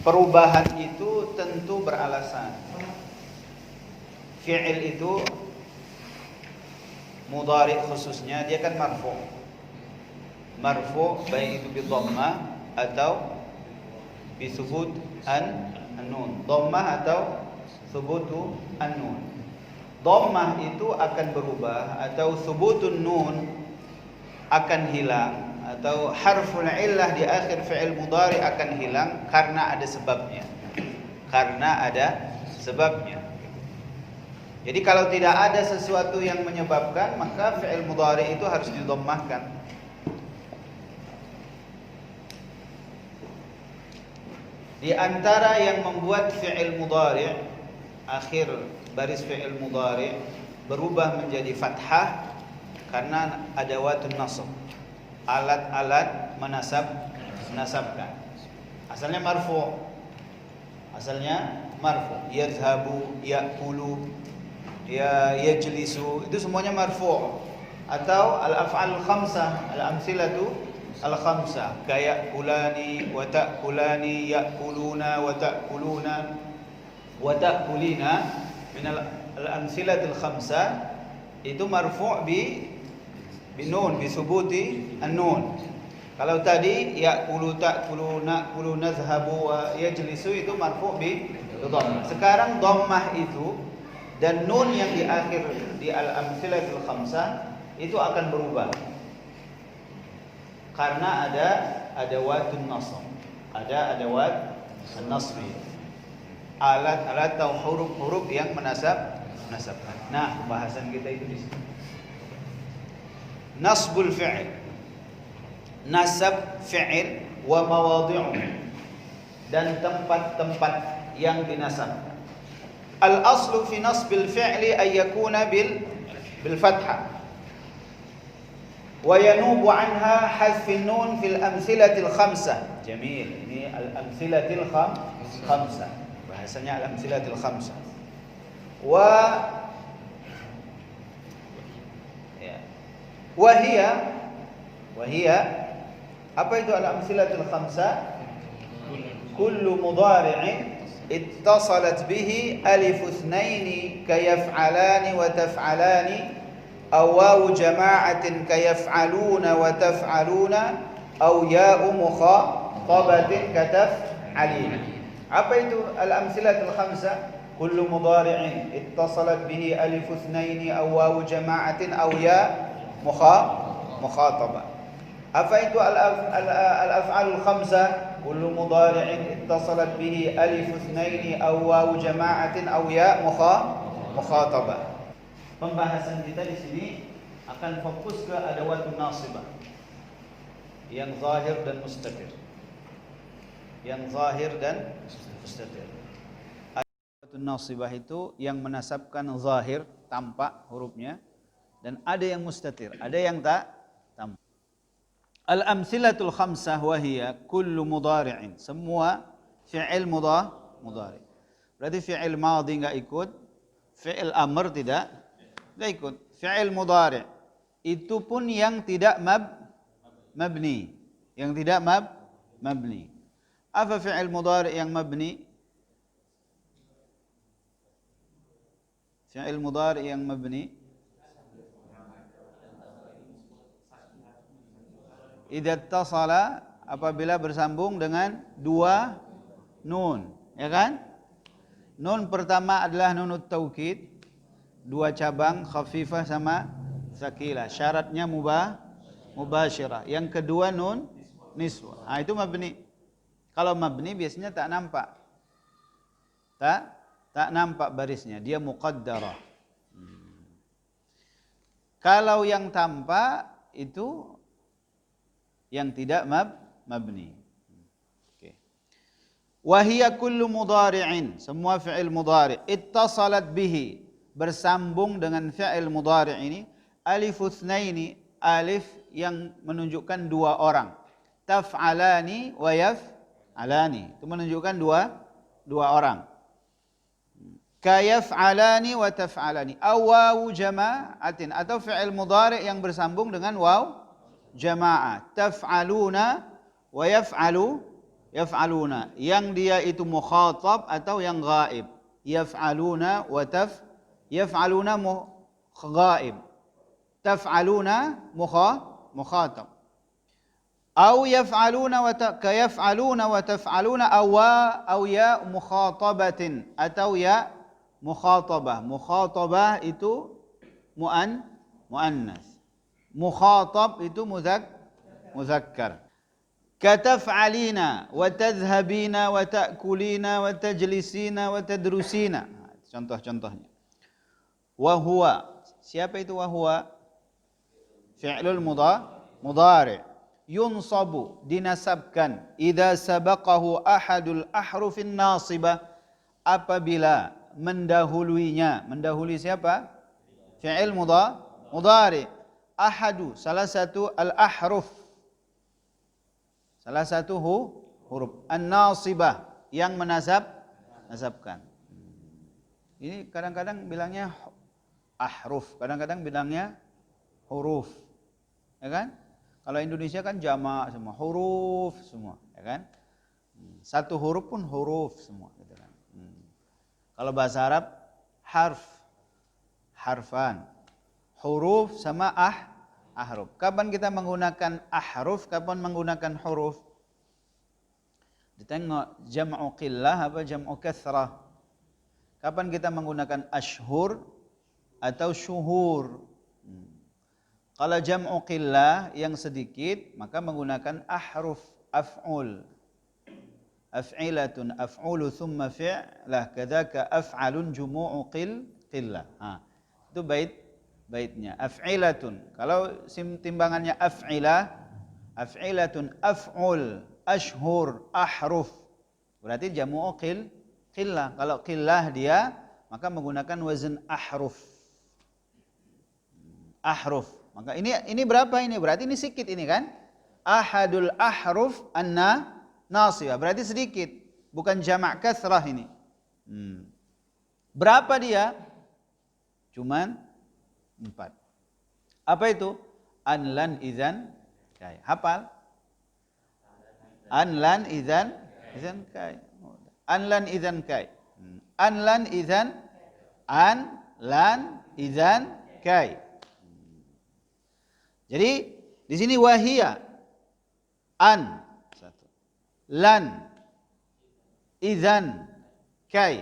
perubahan itu tentu beralasan. Fi'il itu mudhari khususnya dia kan marfu. Marfu baik itu bi dhammah atau bi thubut an-nun. Dhammah atau thubutu an-nun. Dhammah itu akan berubah atau thubutun nun akan hilang atau harful illah di akhir fi'il mudhari akan hilang karena ada sebabnya. Karena ada sebabnya. Jadi kalau tidak ada sesuatu yang menyebabkan, maka fi'il mudhari itu harus didhammahkan. Di antara yang membuat fi'il mudhari akhir baris fi'il mudhari berubah menjadi fathah karena adawatun nasab. Alat-alat menasabkan. Asalnya marfu. Yadhhabu, ya'kulu, yajlisu, itu semuanya marfu'. Atau al-af'al khamsah, al-amthilatu al-khamsah, kaya'kulani wa ta'kulani, ya'kuluna wa ta'kuluna wa ta'kulina min al-amthilatil khamsah, itu marfu' bi nun, bi thubuti an-nun. Kalau tadi ya'kulu, ta'kulu, na'kulu, nadhhabu wa yajlisu itu marfu' bi dhammah. Sekarang dhammah itu dan nun yang di akhir di al-amthilatul khamsah itu akan berubah karena ada adawatun nasab, ada adawat an-nasbi, alat-alat atau huruf-huruf yang menasabkan. Nah, pembahasan kita itu di sini. Nasbul fi'il, nasab fi'il wa mawadhi'u, dan tempat-tempat yang dinasabkan. Al-aslu fi nasbil fi'li ay yakuna bil fathah wa yanubu anha hadfin nun fil amthilatil khamsah. Jamil, ini al-amthilatil khamsah. Bahasanya al-amthilatil khamsah. Wa hiya apa itu al-amthilatil khamsah? Kullu mudhari'in اتصلت به ألف اثنين كيفعلان وتفعلان أو واو جماعة كيفعلون وتفعلون أو ياء مخاطبة كتفعلين. Apa itu al-amthilatul khamsah? Kullu mudhari'in اتصلت به ألف اثنين أو واو جماعة أو ياء مخاطبة. Apa itu al-af'alul khamsah? Kullu mudhari'in ittasalat bihi alif itsnaini aw wawu jama'atin aw ya mukhatabah. Pembahasan kita di sini akan fokus ke adawatun nasibah yang zahir dan mustatir. Adawatun nasibah itu yang menasabkan zahir, tampak hurufnya, dan ada yang mustatir, ada yang tak tampak. Al-amthilatul khamsah wahiyya kullu mudhari'in, semua fi'il mudhari. Berarti fi'il madhi enggak ikut, fi'il amr tidak ikut. Fi'il mudhari itu pun yang tidak mabni, mabni. Apa fi'il mudhari yang mabni? Fi'il mudhari yang mabni idza ittasala, apabila bersambung dengan dua nun, ya kan? Nun pertama adalah nunut taukid, dua cabang, khafifah sama tsaqilah. Syaratnya mubasyirah. Yang kedua nun niswah. Nah, itu mabni. Kalau mabni biasanya tak nampak. Tak nampak barisnya, dia muqaddarah. Kalau yang tampak itu yang tidak mabni. Oke. Wa hiya kullu mudhari'in, semua fi'il mudhari' ittasalat bihi, bersambung dengan fi'il mudhari' ini, alif itsnaini, alif yang menunjukkan dua orang, taf'alani wa yaf'alani, itu menunjukkan dua orang. Kayaf'alani wa taf'alani, aw wawu jama'atin, atau fi'il mudhari' yang bersambung dengan waw jama'ah, taf'aluna wa Yaf'aluna. Yang dia itu mukhatab atau yang ghaib. Yaf'aluna wa yaf'aluna ghaib. Taf'aluna mukhatab. Au yaf'aluna wa kayaf'aluna wa taf'aluna aw ya mukhatabatin atau ya mukhatabah. Mukhatabah itu muannas. Mukhatab itu muzakkar. Kataf'alina wa tadhhabina wa ta'kulina wa tajlisina wa tadrusina. Contoh-contohnya. Wa huwa. Siapa itu wa huwa? Fi'lul mudhari'. Yunsabu, dinasabkan. Idza sabaqahu ahadul ahrufin nasibah. Apabila mendahuluinya. Mendahului siapa? Fi'il mudhari'. Ahadu, salah satu al-ahruf. Salah satu huruf an-nasibah yang nasabkan. Ini kadang-kadang bilangnya ahruf, kadang-kadang bilangnya huruf. Ya kan? Kalau Indonesia kan jamak semua, huruf semua, ya kan? Satu huruf pun huruf semua gitu kan. Kalau bahasa Arab harfan. Huruf sama ahruf. Kapan kita menggunakan ahruf, kapan menggunakan huruf? Ditengok jam'u qillah apa jam'u kathrah. Kapan kita menggunakan ashhur atau syuhur? Kalau jam'u qillah yang sedikit, maka menggunakan ahruf, af'ul. Af'ilatun, af'ulu thumma fi'lah, kadzaka af'alun jumu'u qillah. Itu baitnya af'ilatun. Kalau timbangannya af'ilatun af'ul ashhur ahruf, berarti jamu'u qillah. Kalau qillah dia maka menggunakan wazn ahruf. Maka ini berapa ini? Berarti ini sedikit ini kan? Ahadul ahruf nasibah, berarti sedikit, bukan jamak kathrah ini. Berapa dia? Cuman 4. Apa itu? An, lan, idzan, kai. Hafal? An, lan, idzan, kai. An, lan, idzan, kai. An, lan, idzan, kai. Jadi di sini wahia, an, satu. Lan, idzan, kai.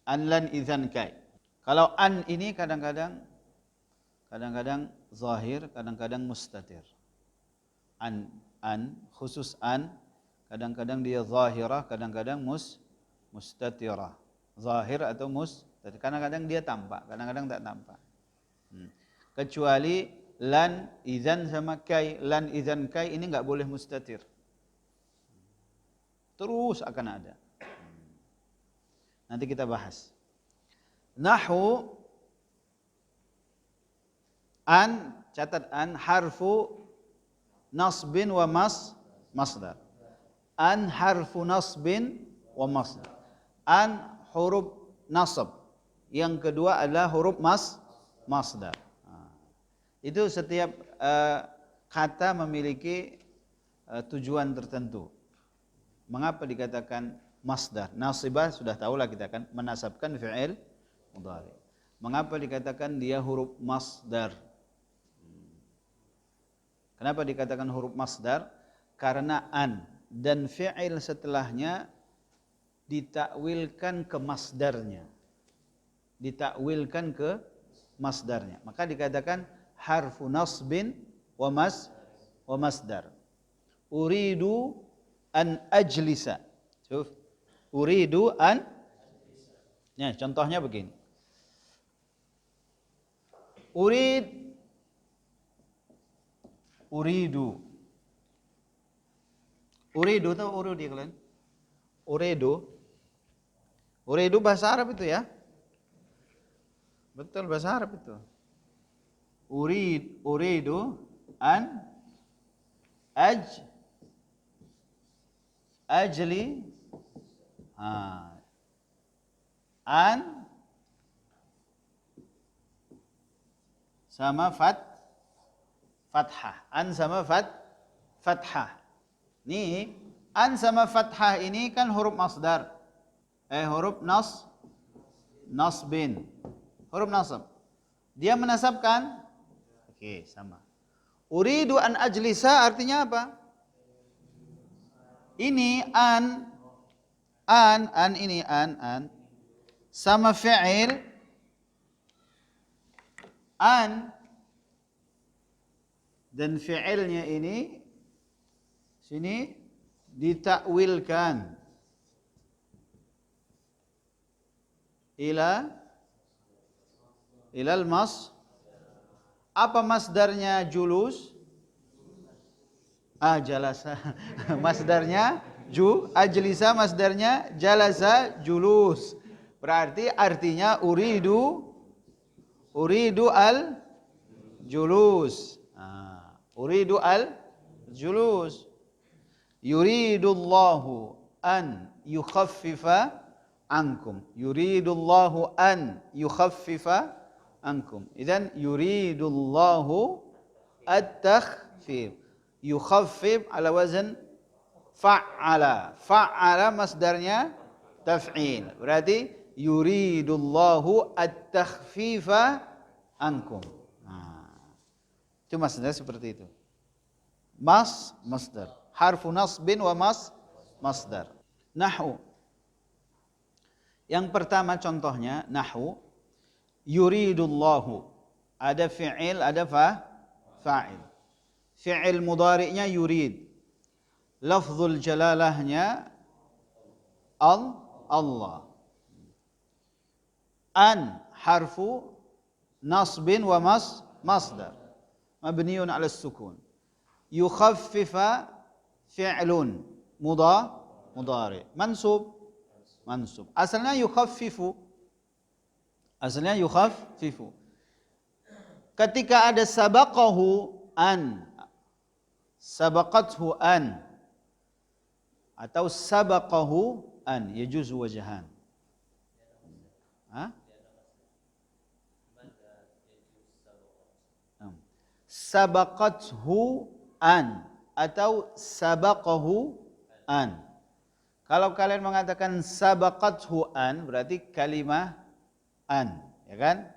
An, lan, idzan, kai. Kalau an ini kadang-kadang zahir, kadang-kadang mustatir. An, khusus an, kadang-kadang dia zahirah, kadang-kadang mustatirah. Zahir atau mustatir. Kadang-kadang dia tampak, kadang-kadang tak tampak. Kecuali lan, idzan sama kai. Lan, idzan, kai ini enggak boleh mustatir. Terus akan ada. Nanti kita bahas. Nahwu an, catat an, harfu nasbin wa masdar. An harfu nasbin wa masdar. An huruf nasab. Yang kedua adalah huruf masdar. Itu setiap kata memiliki tujuan tertentu. Mengapa dikatakan masdar? Nasibah sudah tahulah kita kan, menasabkan fi'il mudhari. Mengapa dikatakan dia huruf masdar? Kenapa dikatakan huruf masdar? Karena an dan fi'il setelahnya ditakwilkan ke masdarnya. Ditakwilkan ke masdarnya. Maka dikatakan harfu nasbin wa masdar. Uridu an ajlisa. Syuf. Uridu an. Ya, contohnya begini. Uridu atau urudi kalian? Uridu bahasa Arab itu ya. Betul, bahasa Arab itu. Uridu an ajli an sama fathah. An sama fathah. Ini An sama fathah ini kan huruf masdar. Huruf nasbin. Huruf nasab. Dia menasabkan? Oke, sama. Uridu an ajlisa artinya apa? Ini an ini an sama fi'il an, dan fi'ilnya ini sini ditakwilkan ilal mas. Apa masdarnya julus? Jalasa. Masdarnya ajlisa, masdarnya jalasa julus. Berarti artinya uridu al julus. Uridu al julus. Yuridullahu an yukhaffifa ankum. Yuridullahu an yukhaffifa ankum. Idzan yuridullahu at-takhfif. Yukhaffif ala wazn fa'ala. Fa'ala masdarnya taf'il. Berarti yuridullahu at-takhfifa ankum. Itu masdar seperti itu. Masdar. Harfu nasbin wa masdar. Nahwu. Yang pertama contohnya nahwu yuridullahu. Ada fi'il, ada fa'il. Fi'il mudhari'nya yurid. Lafzul jalalahnya Allah. An harfu nasbin wa masdar. Mabniun 'ala sukun. Yukhaffifa fi'lun mudhari'. Mansub. Asalnya yukhaffifu. Ketika ada sabaqahu an, sabaqathu an, atau sabaqahu an, yajuzu wajhan. Sabaqathu an atau sabaqahu an. Kalau kalian mengatakan sabaqathu an, berarti kalimah an, ya kan?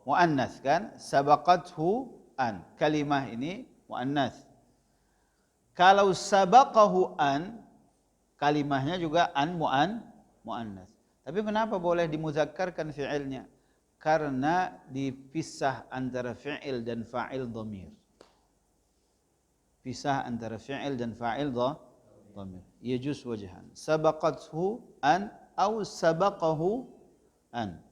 Muannas kan? Sabaqathu an. Kalimah ini muannas. Kalau sabaqahu an, kalimahnya juga an muannas. Tapi kenapa boleh dimuzakkarkan fi'ilnya? Karena dipisah antara fi'il dan fa'il dhamir. Pisah antara fi'il dan fa'il dhamir. Yajuz wajhan. Sabaqathu an aw sabaqahu an.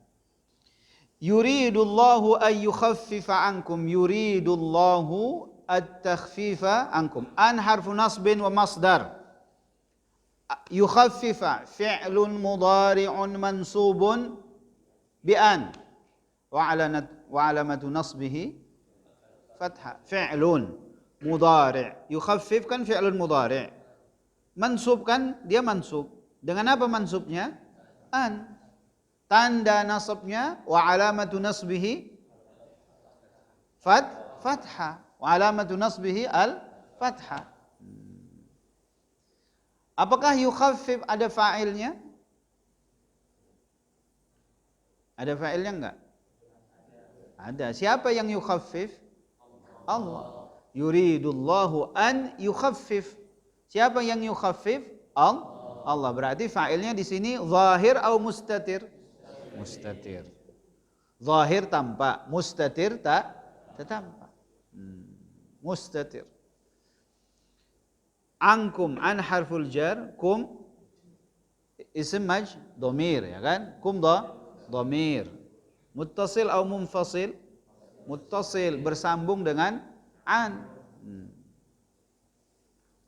Yuridullahu an yukhaffifa ankum. Yuridullahu at-takhfifa ankum. An harfu nasbin wa masdar. Yukhaffifa fi'lun mudhari'un mansubun bi an. Wa alamatu nasbihi fathah. Fi'lun mudhari'. Yukhaffif kan fi'lun mudhari'. Mansub kan dia mansub. Dengan apa mansubnya? An. Tanda nasabnya wa alamatu nasbihi fathah. Wa alamatu nasbihi al-fathah. Apakah yukhaffif ada fa'ilnya? Ada fa'ilnya enggak? Ada. Siapa yang yukhaffif? Allah. Yuridullahu an yukhaffif. Siapa yang yukhaffif? Allah. Berarti fa'ilnya di sini zahir atau mustatir? Mustatir. Zahir tampak, mustatir tak tampak. Mustatir. Ankum an harful jar, kum ism dhamir, ya kan? Kum dhamir. Muttasil atau munfasil? Muttasil, bersambung dengan an.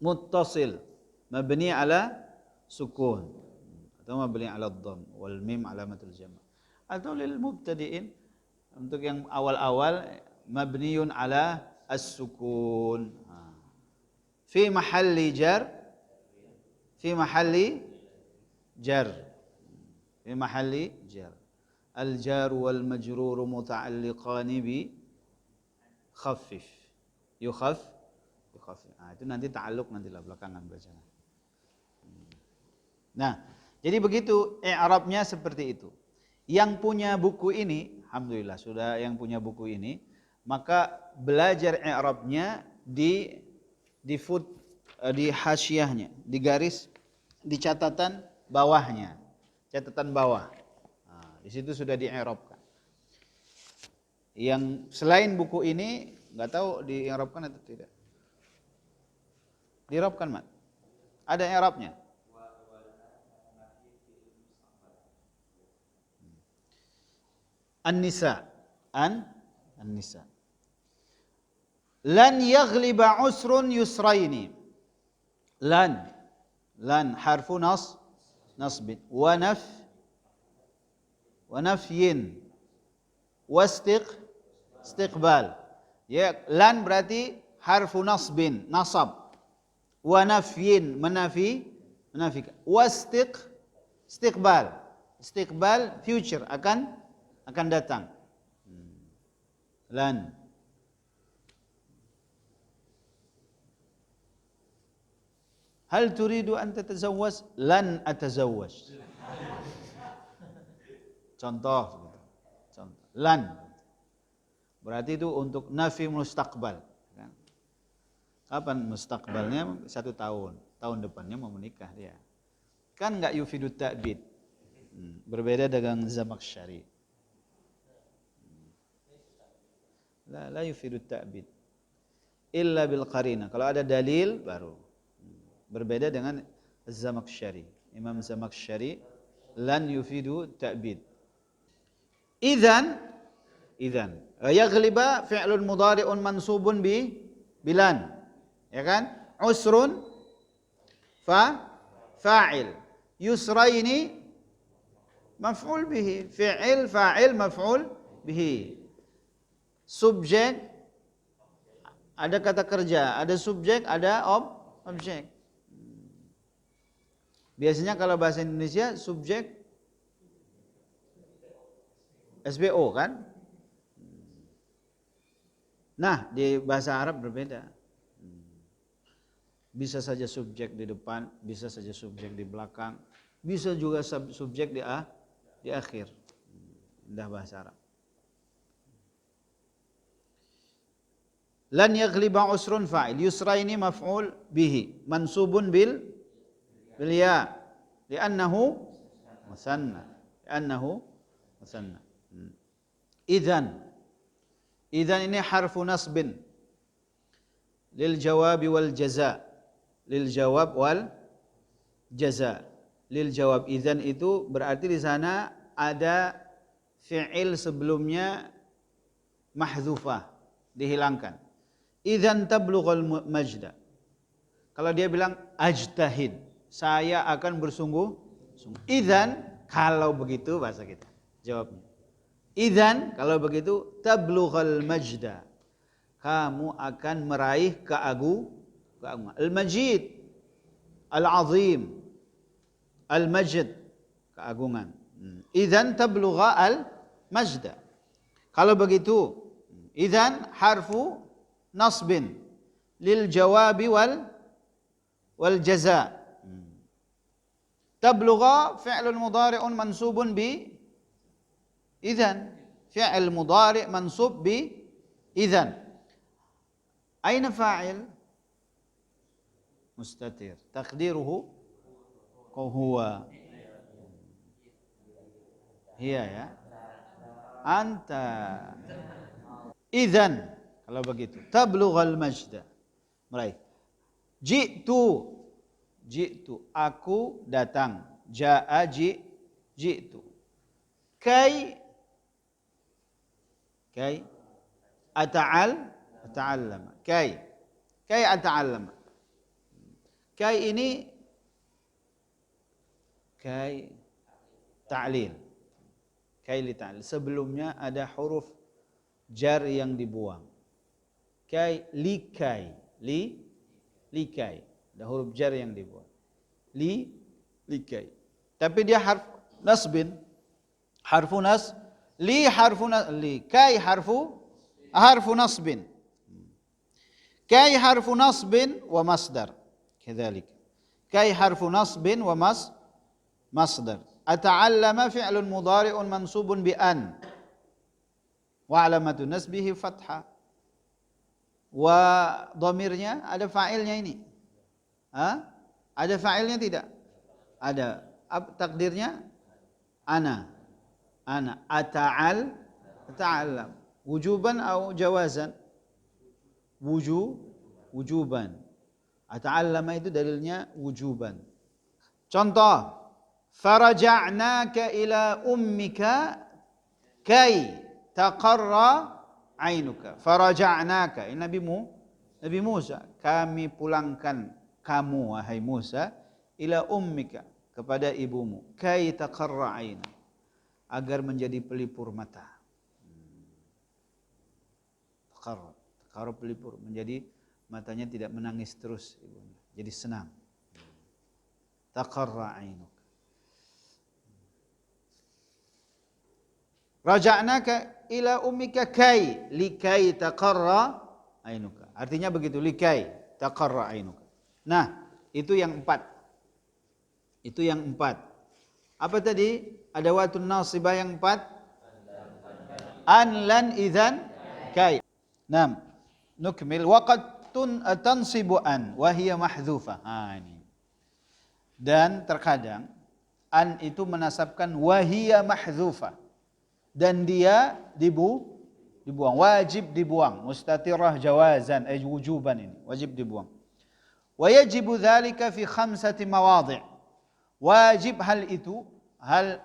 Muttasil, mabni ala sukun atau mabni ala dhamm wal mim alamatul jama'. Atau lil mubtadi'in, untuk yang awal-awal mabniun ala as-sukun. Fi mahalli jar. Fi mahalli jar. Al-jar wal majrur muta'alliqani bi khaffif. Yukhaffif. Itu nanti ta'alluq, nantilah belakangan bacanya. Nah, jadi begitu i'rabnya seperti itu. Yang punya buku ini, alhamdulillah sudah yang punya buku ini, maka belajar i'rabnya di hasyiahnya, di garis, di catatan bawahnya, catatan bawah. Nah, di situ sudah di-i'rabkan. Yang selain buku ini nggak tahu di-i'rabkan atau tidak. Di-i'rabkan, Mat. Ada i'rabnya. An-Nisa. An-Nisa. Lan yaghliba usrun yusraini. Lan harfu nasbin wa nafyin wa istiqbal. Ya, lan berarti harfu nasbin, nasab. Wa nafyin, menafikan. Wa istiqbal. Istiqbal future, akan datang. Lan. Hal turidu an tatazawwaj? Lan atazawwaj. Contoh. Lan. Berarti itu untuk nafi mustaqbal. Kapan mustaqbalnya? 1 tahun. Tahun depannya mau menikah dia. Kan enggak yufidu ta'bid. Berbeda dengan Zamakhsyari. La yufidu ta'bid. Illa bil qarina. Kalau ada dalil baru. Berbeda dengan Zamakhsyari. Imam Zamakhsyari lan yufidu ta'bid. Idzan yaghliba fi'lun mudhari'un mansubun bilan. Ya kan? Usrun fa'il. Yusraini maf'ul bihi. Fi'il fa'il maf'ul bihi. Subjek ada kata kerja, ada subjek, ada objek. Biasanya kalau bahasa Indonesia subjek SBO kan? Nah, di bahasa Arab berbeda. Bisa saja subjek di depan, bisa saja subjek di belakang, bisa juga subjek di akhir. Indah bahasa Arab. Lan yaghliba usrun fa'il. Yusra ini maf'ul bihi, mansubun bil ya, li'annahu musanna. Idzan ini harfu nasbin lil jawab wal jaza. Lil jawab wal jaza. Lil jawab, idzan itu berarti di sana ada fi'il sebelumnya mahdzufah, dihilangkan. Idzan tablughul majda. Kalau dia bilang ajtahid, saya akan bersungguh-sungguh. Idzan, kalau begitu bahasa kita. Jawabnya. Idzan, kalau begitu tablughul majda. Kamu akan meraih keagungan. Al-Majid, Al-Azim, Al-Majd, keagungan. Idzan tablugha al-majda. Kalau begitu, idzan harfu nasbin lil jawabi wal jaza. Tablugha fi'lun mudhari'un mansubun bi idzan. Fi'l mudhari' mansub bi idzan. Aina fa'il? Mustatir. Taqdiruhu huwa. Hiya ya. Anta. Idzan, kalau begitu, tablughal majda. Meraih. Ji'tu, aku datang. Ja'a ji'tu. Kai ata'allama. Kai ata'allama. Kai ini kai ta'lil. Kai li ta'lil. Sebelumnya ada huruf jar yang dibuang. Kai likai. Likai. Ada huruf jar yang dibuang. Likai. Tapi dia harf nasbin. Harfu nas. Kai harfu nasbin. Kai harfu nasbin wa masdar. كذلك كي حرف نصب masdar. Ata'allama fi'lun mudhari'un mansubun bi an wa alamatu nasbihi fathah. Wa dhamirnya ada fa'ilnya ini. Ada fa'ilnya tidak? Ada. Takdirnya ana. Ata'allam. Wujuban atau jawazan? Wujuban. Ata'allama itu dalilnya wujuban. Contoh, faraja'naka ila ummika kay taqarra ainuka. Faraja'naka. Ini Nabi Musa. Kami pulangkan kamu wahai Musa ila ummika, kepada ibumu, kay taqarra ainuka, agar menjadi pelipur mata. Taqarra pelipur, menjadi matanya tidak menangis terus ibunya, jadi senang. Taqarra ainuka. Raja'naka ila ummika kay likai taqarra ainuka. Artinya begitu, likai taqarra ainuka. Nah, itu yang 4. Itu yang 4. Apa tadi? Ada watun nasibah yang 4. An, lan, idzan, kay. Naam. Nukmil waqad tansibu an wa hiya mahdhufah. Ini. Dan terkadang an itu menasabkan wa hiya mahdhufah, dan dia dibuang, wajib dibuang, mustatirah jawazan wujuban, ini wajib dibuang. Wa yajibu dzalika fi 5 mawadhi'. Wajib hal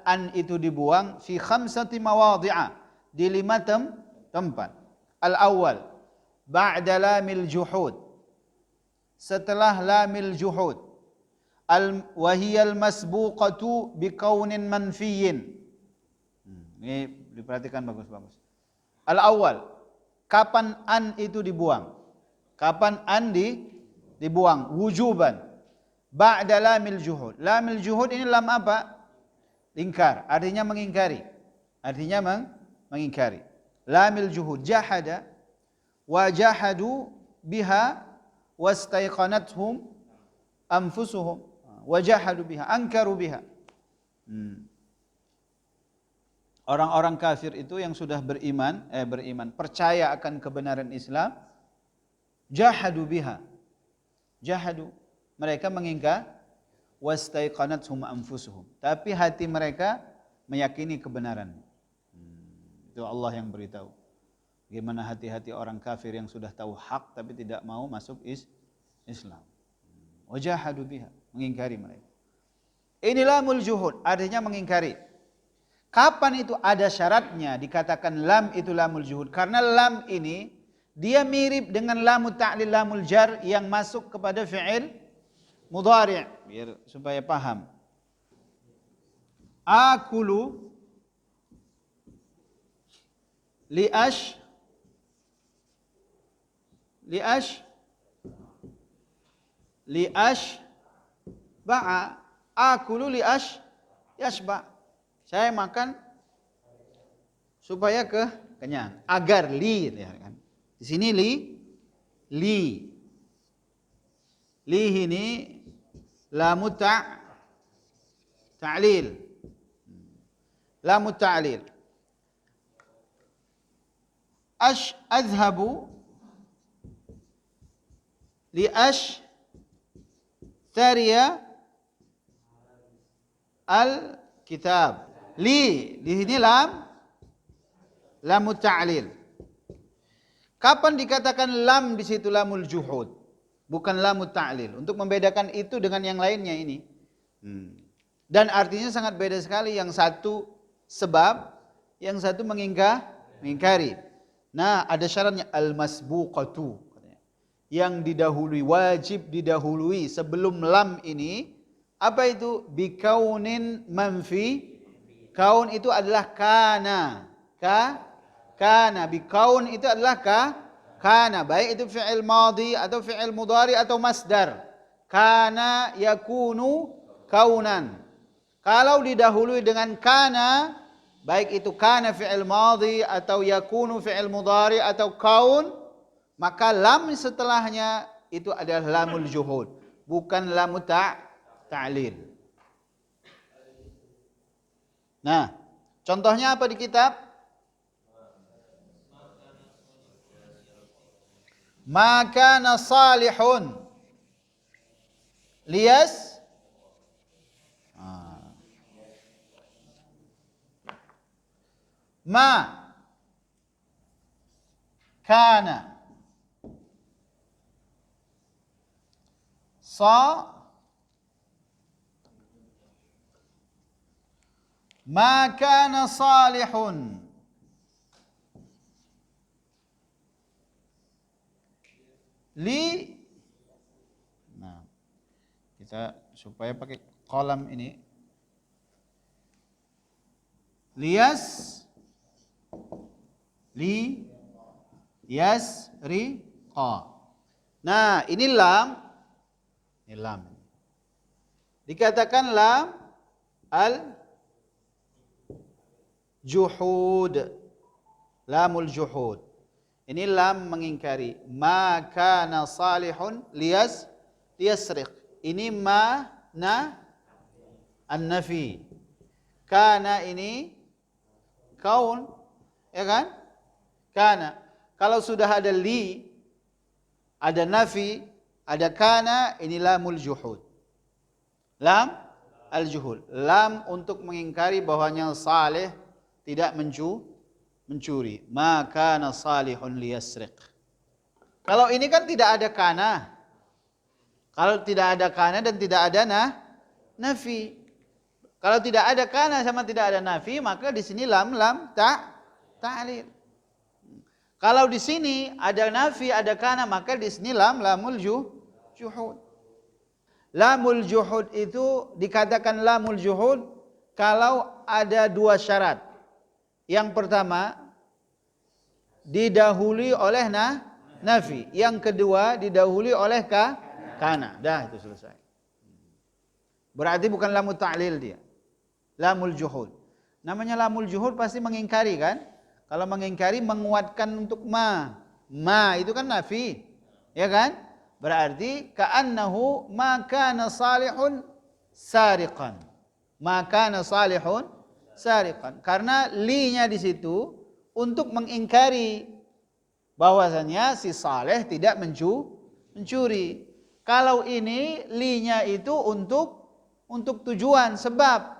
an itu dibuang fi 5 mawadhi'a, di 5 tempat. Al-awwal ba'da lamil juhud, setelah lamil juhud. Wa hiyal masbuqatu biqaunin manfiyyin. Ini diperhatikan bagus-bagus. Al-awwal, kapan an itu dibuang? Kapan an dibuang? Wujuban. Ba'da lamil juhud. Lamil juhud ini lam apa? Ingkar, artinya mengingkari. Mengingkari. Lamil juhud, jahada wa jahadu biha wastaiqanathum anfusuhum wa jahadu biha, ankaru biha. Orang-orang kafir itu yang sudah beriman, percaya akan kebenaran Islam, jahadu biha. Jahadu, mereka mengingkar, wastaiqanathum anfusuhum, tapi hati mereka meyakini kebenaran. Itu Allah yang beritahu. Bagaimana hati-hati orang kafir yang sudah tahu hak tapi tidak mau masuk Islam. Wajahadu biha, mengingkari mereka. Ini lamul juhud, artinya mengingkari. Kapan itu ada syaratnya dikatakan lam itu lamul juhud? Karena lam ini dia mirip dengan lamut ta'lil, lamul jar yang masuk kepada fi'il mudhari', biar supaya paham. Akulu liash ba'a. Akulu liash yashba. Saya makan supaya kenyang, agar li, ya kan. Di sini li ini lamut ta'lil. Lamut ta'lil. Azhabu li tariya al-kitab. Li di sini lamut ta'lil. Kapan dikatakan lam di situ lamul juhud, bukan lamut ta'lil, untuk membedakan itu dengan yang lainnya ini. Dan artinya sangat beda sekali, yang satu sebab, yang satu mengingkari. Nah, ada syaratnya al-masbuqatu, yang didahului, wajib didahului sebelum lam ini. Apa itu? Bikaunin manfi. Kaun itu adalah kana. Kana. Bikaun itu adalah kana. Baik itu fi'il madhi atau fi'il mudhari atau masdar. Kana yakunu kaunan. Kalau didahului dengan kana, baik itu kana fi'il madhi atau yakunu fi'il mudhari atau kaun, maka lam setelahnya itu adalah lamul juhud, bukan lamut ta'lil. Nah, contohnya apa di kitab? Ma kana salihun liyas ma kana ma kana salihun li. Nah, kita supaya pakai kolam ini. Liyas li yasriqa. Nah, ini lam. Ini lam. Dikatakan lam al juhud. Lamul juhud. Ini lam mengingkari. Ma kana salihun liyasriq. Ini ma na an-nafi. Kana ini kaun, ya kan? Kana. Kalau sudah ada li, ada nafi, ada kana, ini lamul juhud. Lam al-juhud. Lam untuk mengingkari bahwanya saleh tidak mencuri. Ma kana salihun liyasriq. Kalau ini kan tidak ada kana. Kalau tidak ada kana dan tidak ada nafi. Kalau tidak ada kana sama tidak ada nafi, maka di sini lam ta'lil. Kalau di sini ada nafi, ada kana, maka di sini lamul juhud. Lamul juhud itu dikatakan lamul juhud kalau ada dua syarat. Yang pertama didahului oleh nafi, yang kedua didahului oleh kana. Dah, itu selesai. Berarti bukan lamul ta'lil dia. Lamul juhud. Namanya lamul juhud pasti mengingkari kan? Kalau mengingkari menguatkan untuk ma. Ma itu kan nafi. Ya kan? Berarti ka'annahu ma kana salihun sariqan. Ma kana salihun sariqan. Karena li-nya di situ untuk mengingkari bahwasanya si saleh tidak mencuri. Kalau ini li-nya itu untuk tujuan, sebab